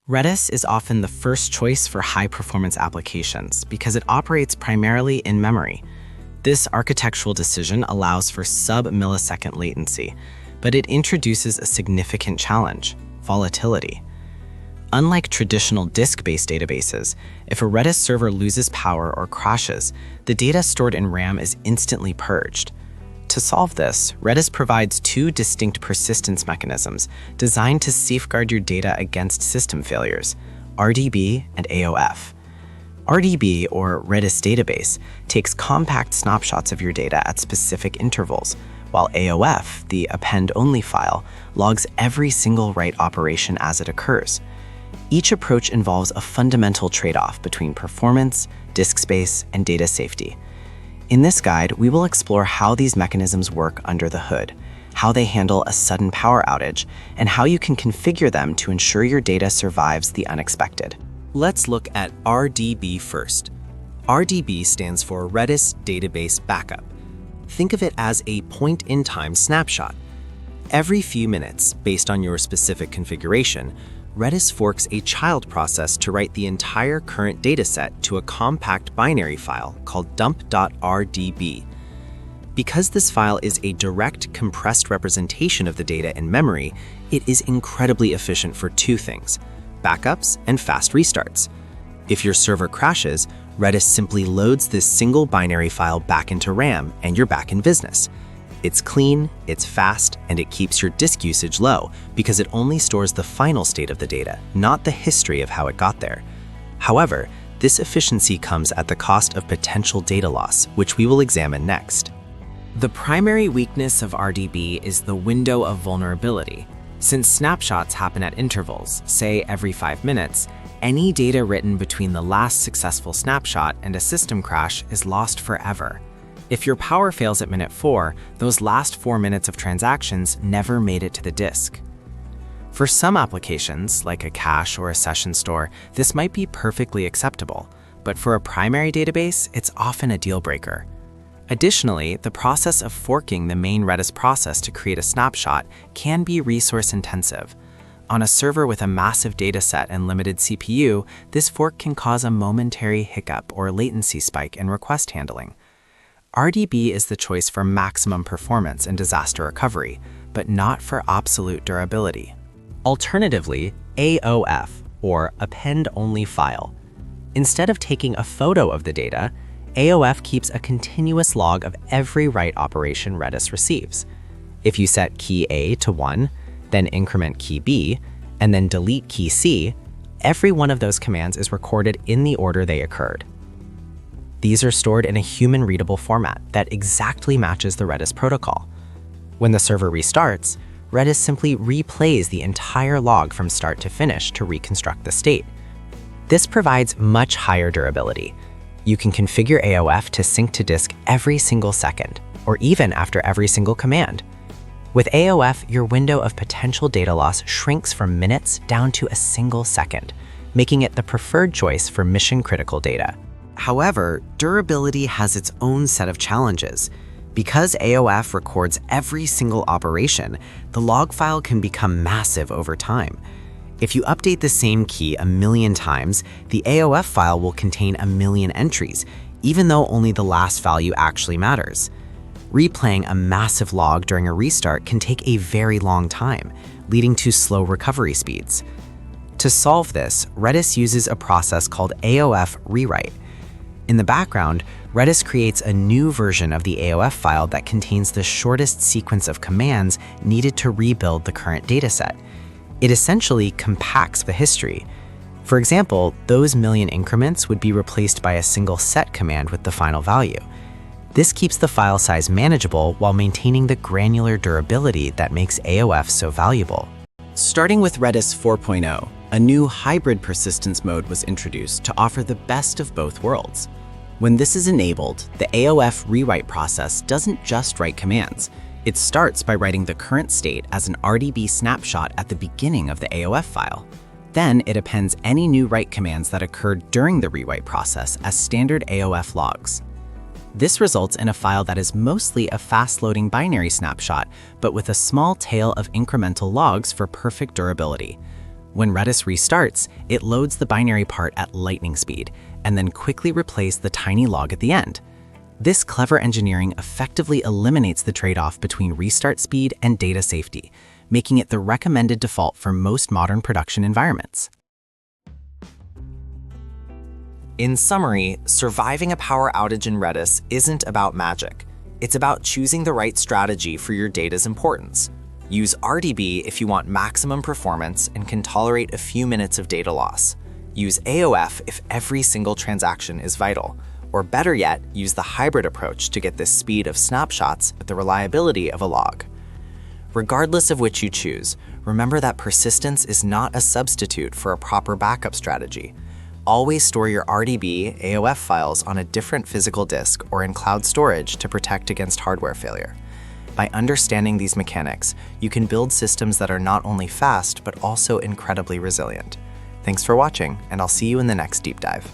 Redis is often the first choice for high-performance applications because it operates primarily in memory. This architectural decision allows for sub-millisecond latency, but it introduces a significant challenge: volatility. Unlike traditional disk-based databases, if a Redis server loses power or crashes, the data stored in RAM is instantly purged. To solve this, Redis provides two distinct persistence mechanisms designed to safeguard your data against system failures: RDB and AOF. RDB, or Redis Database, takes compact snapshots of your data at specific intervals, while AOF, the append-only file, logs every single write operation as it occurs. Each approach involves a fundamental trade-off between performance, disk space, and data safety. In this guide, we will explore how these mechanisms work under the hood, how they handle a sudden power outage, and how you can configure them to ensure your data survives the unexpected. Let's look at RDB first. RDB stands for Redis Database Backup. Think of it as a point-in-time snapshot. Every few minutes, based on your specific configuration, Redis forks a child process to write the entire current dataset to a compact binary file called dump.rdb. Because this file is a direct compressed representation of the data in memory, it is incredibly efficient for two things: backups and fast restarts. If your server crashes, Redis simply loads this single binary file back into RAM and you're back in business. It's clean, it's fast, and it keeps your disk usage low because it only stores the final state of the data, not the history of how it got there. However, this efficiency comes at the cost of potential data loss, which we will examine next. The primary weakness of RDB is the window of vulnerability. Since snapshots happen at intervals, say every 5 minutes, any data written between the last successful snapshot and a system crash is lost forever. If your power fails at minute 4, those last 4 minutes of transactions never made it to the disk. For some applications, like a cache or a session store, this might be perfectly acceptable, but for a primary database, it's often a deal breaker. Additionally, the process of forking the main Redis process to create a snapshot can be resource intensive. On a server with a massive dataset and limited CPU, this fork can cause a momentary hiccup or latency spike in request handling. RDB is the choice for maximum performance and disaster recovery, but not for absolute durability. Alternatively, AOF, or append-only file. Instead of taking a photo of the data, AOF keeps a continuous log of every write operation Redis receives. If you set key A to 1, then increment key B, and then delete key C, every one of those commands is recorded in the order they occurred. These are stored in a human-readable format that exactly matches the Redis protocol. When the server restarts, Redis simply replays the entire log from start to finish to reconstruct the state. This provides much higher durability. You can configure AOF to sync to disk every single second, or even after every single command. With AOF, your window of potential data loss shrinks from minutes down to a single second, making it the preferred choice for mission-critical data. However, durability has its own set of challenges. Because AOF records every single operation, the log file can become massive over time. If you update the same key 1,000,000 times, the AOF file will contain 1,000,000 entries, even though only the last value actually matters. Replaying a massive log during a restart can take a very long time, leading to slow recovery speeds. To solve this, Redis uses a process called AOF rewrite. In the background, Redis creates a new version of the AOF file that contains the shortest sequence of commands needed to rebuild the current dataset. It essentially compacts the history. For example, those 1,000,000 increments would be replaced by a single set command with the final value. This keeps the file size manageable while maintaining the granular durability that makes AOF so valuable. Starting with Redis 4.0, a new hybrid persistence mode was introduced to offer the best of both worlds. When this is enabled, the AOF rewrite process doesn't just write commands. It starts by writing the current state as an RDB snapshot at the beginning of the AOF file. Then it appends any new write commands that occurred during the rewrite process as standard AOF logs. This results in a file that is mostly a fast-loading binary snapshot, but with a small tail of incremental logs for perfect durability. When Redis restarts, it loads the binary part at lightning speed, and then quickly replaces the tiny log at the end. This clever engineering effectively eliminates the trade-off between restart speed and data safety, making it the recommended default for most modern production environments. In summary, surviving a power outage in Redis isn't about magic. It's about choosing the right strategy for your data's importance. Use RDB if you want maximum performance and can tolerate a few minutes of data loss. Use AOF if every single transaction is vital. Or better yet, use the hybrid approach to get the speed of snapshots with the reliability of a log. Regardless of which you choose, remember that persistence is not a substitute for a proper backup strategy. Always store your RDB, AOF files on a different physical disk or in cloud storage to protect against hardware failure. By understanding these mechanics, you can build systems that are not only fast, but also incredibly resilient. Thanks for watching, and I'll see you in the next deep dive.